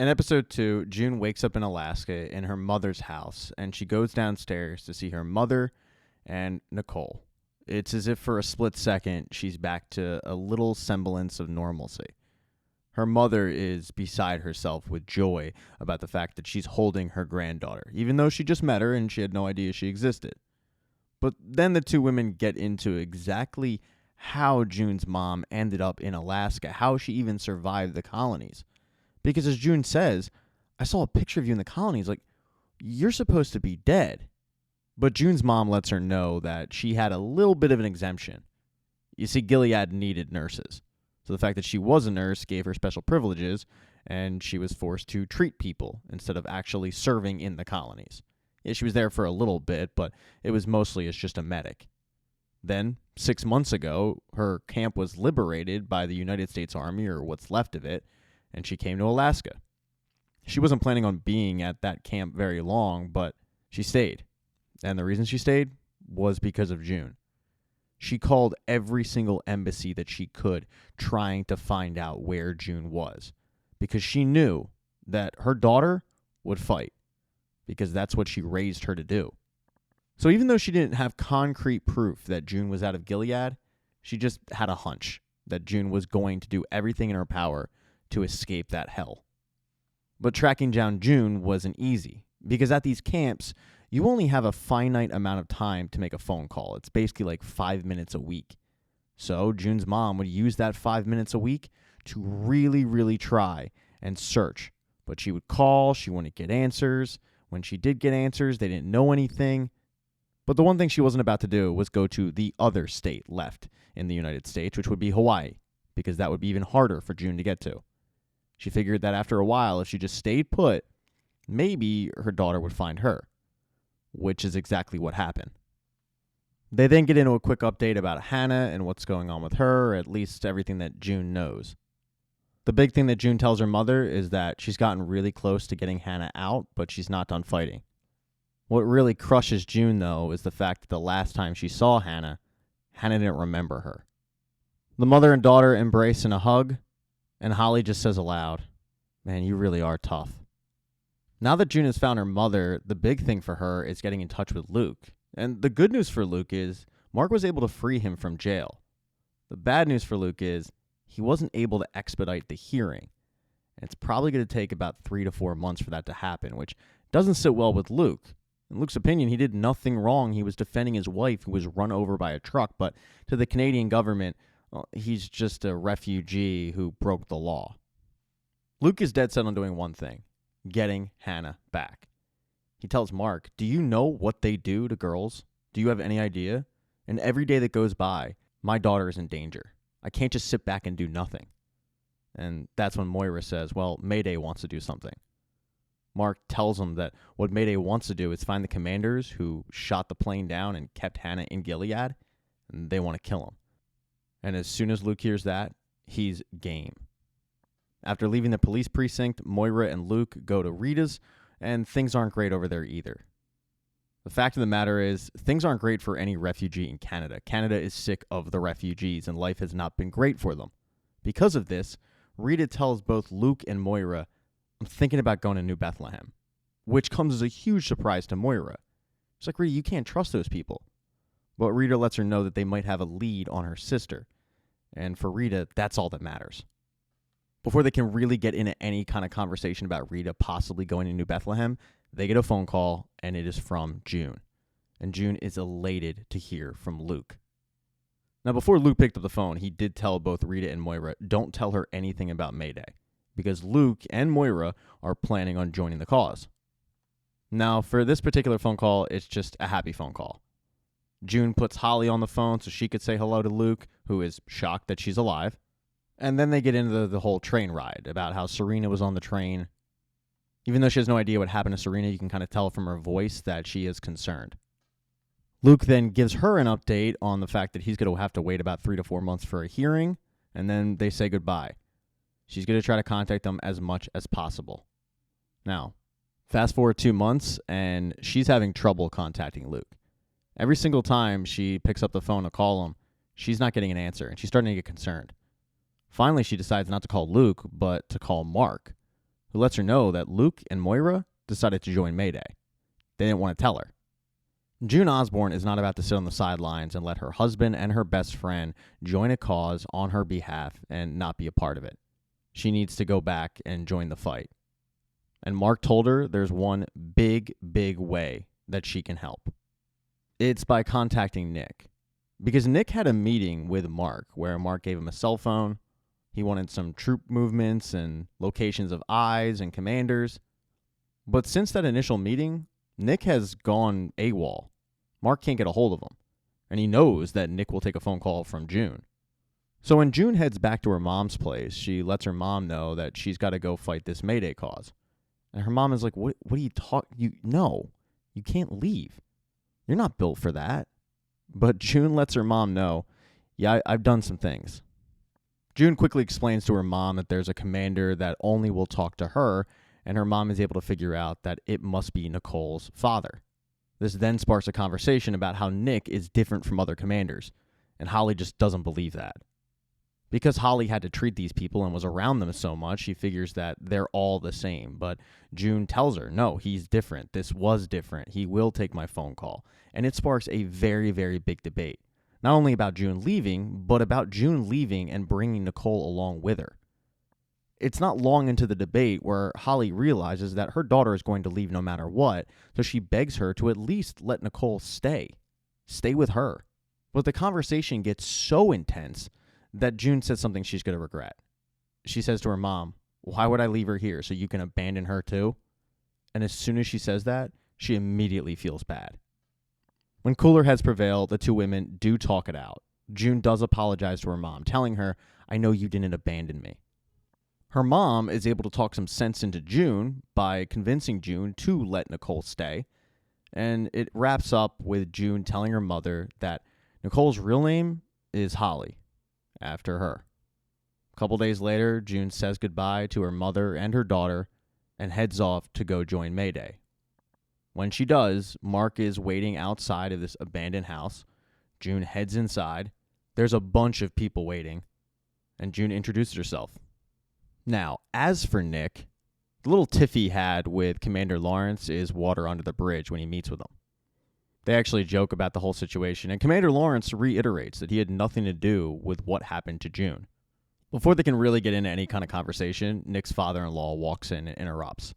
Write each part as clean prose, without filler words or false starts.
In episode 2, June wakes up in Alaska in her mother's house, and she goes downstairs to see her mother and Nicole. It's as if for a split second, she's back to a little semblance of normalcy. Her mother is beside herself with joy about the fact that she's holding her granddaughter, even though she just met her and she had no idea she existed. But then the two women get into exactly how June's mom ended up in Alaska, how she even survived the colonies. Because as June says, I saw a picture of you in the colonies, like, you're supposed to be dead. But June's mom lets her know that she had a little bit of an exemption. You see, Gilead needed nurses. So the fact that she was a nurse gave her special privileges, and she was forced to treat people instead of actually serving in the colonies. Yeah, she was there for a little bit, but it was mostly as just a medic. Then, 6 months ago, her camp was liberated by the United States Army, or what's left of it, and she came to Alaska. She wasn't planning on being at that camp very long, but she stayed. And the reason she stayed was because of June. She called every single embassy that she could, trying to find out where June was, because she knew that her daughter would fight, because that's what she raised her to do. So even though she didn't have concrete proof that June was out of Gilead, she just had a hunch that June was going to do everything in her power to escape that hell. But tracking down June wasn't easy, because at these camps, you only have a finite amount of time to make a phone call. It's basically like 5 minutes a week. So June's mom would use that 5 minutes a week to really, really try and search. But she would call, she wouldn't get answers. When she did get answers, they didn't know anything. But the one thing she wasn't about to do was go to the other state left in the United States, which would be Hawaii, because that would be even harder for June to get to. She figured that after a while, if she just stayed put, maybe her daughter would find her, which is exactly what happened. They then get into a quick update about Hannah and what's going on with her, or at least everything that June knows. The big thing that June tells her mother is that she's gotten really close to getting Hannah out, but she's not done fighting. What really crushes June, though, is the fact that the last time she saw Hannah didn't remember her. The mother and daughter embrace in a hug, and Holly just says aloud, "Man, you really are tough." Now that June has found her mother, the big thing for her is getting in touch with Luke. And the good news for Luke is Mark was able to free him from jail. The bad news for Luke is he wasn't able to expedite the hearing. And it's probably going to take about 3 to 4 months for that to happen, which doesn't sit well with Luke. In Luke's opinion, he did nothing wrong. He was defending his wife who was run over by a truck. But to the Canadian government, he's just a refugee who broke the law. Luke is dead set on doing one thing: getting Hannah back. He tells Mark, "Do you know what they do to girls? Do you have any idea? And every day that goes by, my daughter is in danger. I can't just sit back and do nothing." And that's when Moira says, "Well, Mayday wants to do something." Mark tells him that what Mayday wants to do is find the commanders who shot the plane down and kept Hannah in Gilead, and they want to kill him. And as soon as Luke hears that, he's game. After leaving the police precinct, Moira and Luke go to Rita's, and things aren't great over there either. The fact of the matter is, things aren't great for any refugee in Canada. Canada is sick of the refugees, and life has not been great for them. Because of this, Rita tells both Luke and Moira, "I'm thinking about going to New Bethlehem," which comes as a huge surprise to Moira. She's like, "Rita, you can't trust those people." But Rita lets her know that they might have a lead on her sister. And for Rita, that's all that matters. Before they can really get into any kind of conversation about Rita possibly going to New Bethlehem, they get a phone call, and it is from June. And June is elated to hear from Luke. Now, before Luke picked up the phone, he did tell both Rita and Moira, don't tell her anything about Mayday, because Luke and Moira are planning on joining the cause. Now, for this particular phone call, it's just a happy phone call. June puts Holly on the phone so she could say hello to Luke, who is shocked that she's alive. And then they get into the whole train ride about how Serena was on the train. Even though she has no idea what happened to Serena, you can kind of tell from her voice that she is concerned. Luke then gives her an update on the fact that he's going to have to wait about 3 to 4 months for a hearing, and then they say goodbye. She's going to try to contact them as much as possible. Now, fast forward 2 months, and she's having trouble contacting Luke. Every single time she picks up the phone to call him, she's not getting an answer, and she's starting to get concerned. Finally, she decides not to call Luke, but to call Mark, who lets her know that Luke and Moira decided to join Mayday. They didn't want to tell her. June Osborne is not about to sit on the sidelines and let her husband and her best friend join a cause on her behalf and not be a part of it. She needs to go back and join the fight. And Mark told her there's one big, big way that she can help. It's by contacting Nick. Because Nick had a meeting with Mark where Mark gave him a cell phone. He wanted some troop movements and locations of eyes and commanders. But since that initial meeting, Nick has gone AWOL. Mark can't get a hold of him. And he knows that Nick will take a phone call from June. So when June heads back to her mom's place, she lets her mom know that she's got to go fight this Mayday cause. And her mom is like, what are you talking? No, you can't leave. You're not built for that. But June lets her mom know, yeah, I've done some things. June quickly explains to her mom that there's a commander that only will talk to her, and her mom is able to figure out that it must be Nicole's father. This then sparks a conversation about how Nick is different from other commanders, and Holly just doesn't believe that. Because Holly had to treat these people and was around them so much, she figures that they're all the same. But June tells her, no, he's different. This was different. He will take my phone call. And it sparks a very, very big debate. Not only about June leaving, but about June leaving and bringing Nicole along with her. It's not long into the debate where Holly realizes that her daughter is going to leave no matter what, so she begs her to at least let Nicole stay. Stay with her. But the conversation gets so intense that June says something she's going to regret. She says to her mom, why would I leave her here so you can abandon her too? And as soon as she says that, she immediately feels bad. When cooler heads prevail, the two women do talk it out. June does apologize to her mom, telling her, I know you didn't abandon me. Her mom is able to talk some sense into June by convincing June to let Nicole stay. And it wraps up with June telling her mother that Nicole's real name is Holly, after her. A couple days later, June says goodbye to her mother and her daughter and heads off to go join Mayday. When she does, Mark is waiting outside of this abandoned house. June heads inside. There's a bunch of people waiting, and June introduces herself. Now, as for Nick, the little tiff he had with Commander Lawrence is water under the bridge when he meets with him. They actually joke about the whole situation, and Commander Lawrence reiterates that he had nothing to do with what happened to June. Before they can really get into any kind of conversation, Nick's father-in-law walks in and interrupts.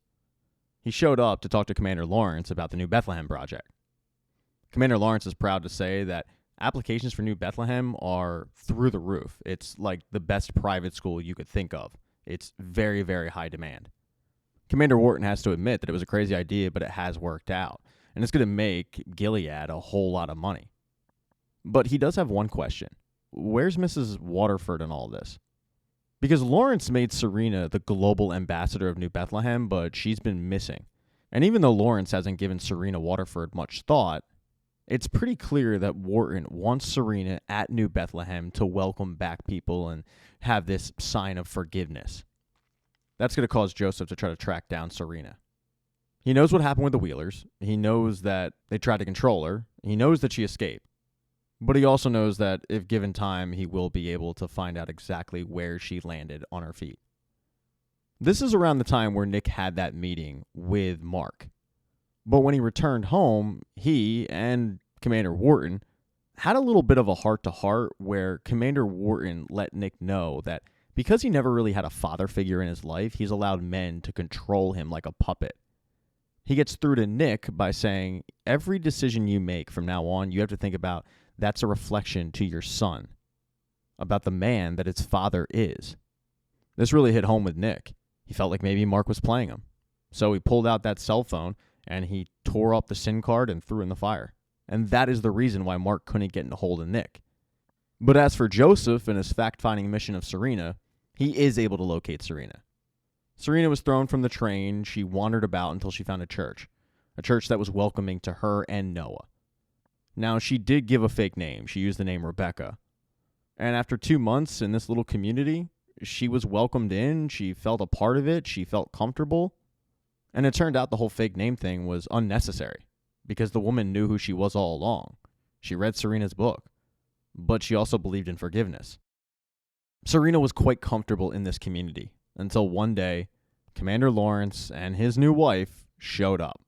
He showed up to talk to Commander Lawrence about the New Bethlehem project. Commander Lawrence is proud to say that applications for New Bethlehem are through the roof. It's like the best private school you could think of. It's very, very high demand. Commander Wharton has to admit that it was a crazy idea, but it has worked out. And it's going to make Gilead a whole lot of money. But he does have one question. Where's Mrs. Waterford in all this? Because Lawrence made Serena the global ambassador of New Bethlehem, but she's been missing. And even though Lawrence hasn't given Serena Waterford much thought, it's pretty clear that Wharton wants Serena at New Bethlehem to welcome back people and have this sign of forgiveness. That's going to cause Joseph to try to track down Serena. He knows what happened with the Wheelers. He knows that they tried to control her. He knows that she escaped. But he also knows that if given time, he will be able to find out exactly where she landed on her feet. This is around the time where Nick had that meeting with Mark. But when he returned home, he and Commander Wharton had a little bit of a heart-to-heart where Commander Wharton let Nick know that because he never really had a father figure in his life, he's allowed men to control him like a puppet. He gets through to Nick by saying, every decision you make from now on, you have to think about that's a reflection to your son, about the man that its father is. This really hit home with Nick. He felt like maybe Mark was playing him. So he pulled out that cell phone and he tore up the SIM card and threw it in the fire. And that is the reason why Mark couldn't get in a hold of Nick. But as for Joseph and his fact-finding mission of Serena, he is able to locate Serena. Serena was thrown from the train. She wandered about until she found a church that was welcoming to her and Noah. Now, she did give a fake name. She used the name Rebecca. And after 2 months in this little community, she was welcomed in. She felt a part of it. She felt comfortable. And it turned out the whole fake name thing was unnecessary because the woman knew who she was all along. She read Serena's book, but she also believed in forgiveness. Serena was quite comfortable in this community until one day, Commander Lawrence and his new wife showed up.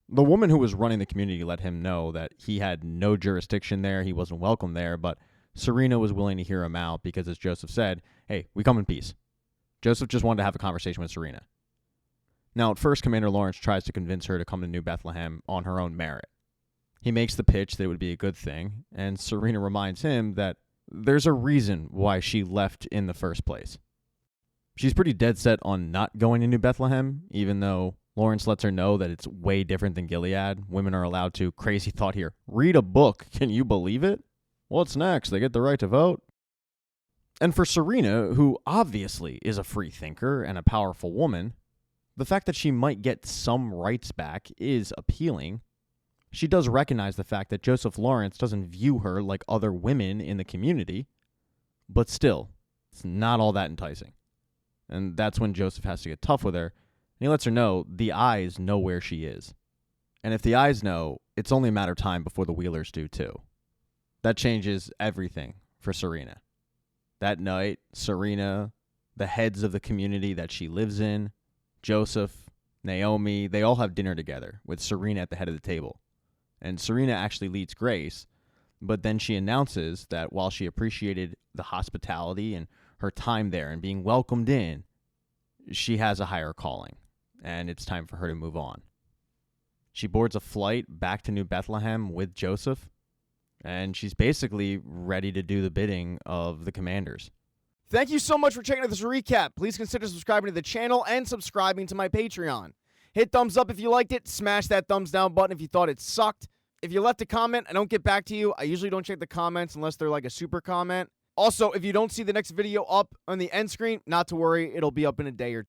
The woman who was running the community let him know that he had no jurisdiction there, he wasn't welcome there, but Serena was willing to hear him out because, as Joseph said, hey, we come in peace. Joseph just wanted to have a conversation with Serena. Now, at first, Commander Lawrence tries to convince her to come to New Bethlehem on her own merit. He makes the pitch that it would be a good thing, and Serena reminds him that there's a reason why she left in the first place. She's pretty dead set on not going to New Bethlehem, even though Lawrence lets her know that it's way different than Gilead. Women are allowed to, crazy thought here, read a book. Can you believe it? What's next? They get the right to vote? And for Serena, who obviously is a free thinker and a powerful woman, the fact that she might get some rights back is appealing. She does recognize the fact that Joseph Lawrence doesn't view her like other women in the community, but still, it's not all that enticing. And that's when Joseph has to get tough with her, and he lets her know the eyes know where she is. And if the eyes know, it's only a matter of time before the Wheelers do too. That changes everything for Serena. That night, Serena, the heads of the community that she lives in, Joseph, Naomi, they all have dinner together with Serena at the head of the table. And Serena actually leads grace, but then she announces that while she appreciated the hospitality and her time there and being welcomed in, she has a higher calling, and it's time for her to move on. She boards a flight back to New Bethlehem with Joseph, and she's basically ready to do the bidding of the commanders. Thank you so much for checking out this recap. Please consider subscribing to the channel and subscribing to my Patreon. Hit thumbs up if you liked it. Smash that thumbs down button if you thought it sucked. If you left a comment, I don't get back to you. I usually don't check the comments unless they're like a super comment. Also, if you don't see the next video up on the end screen, not to worry. It'll be up in a day or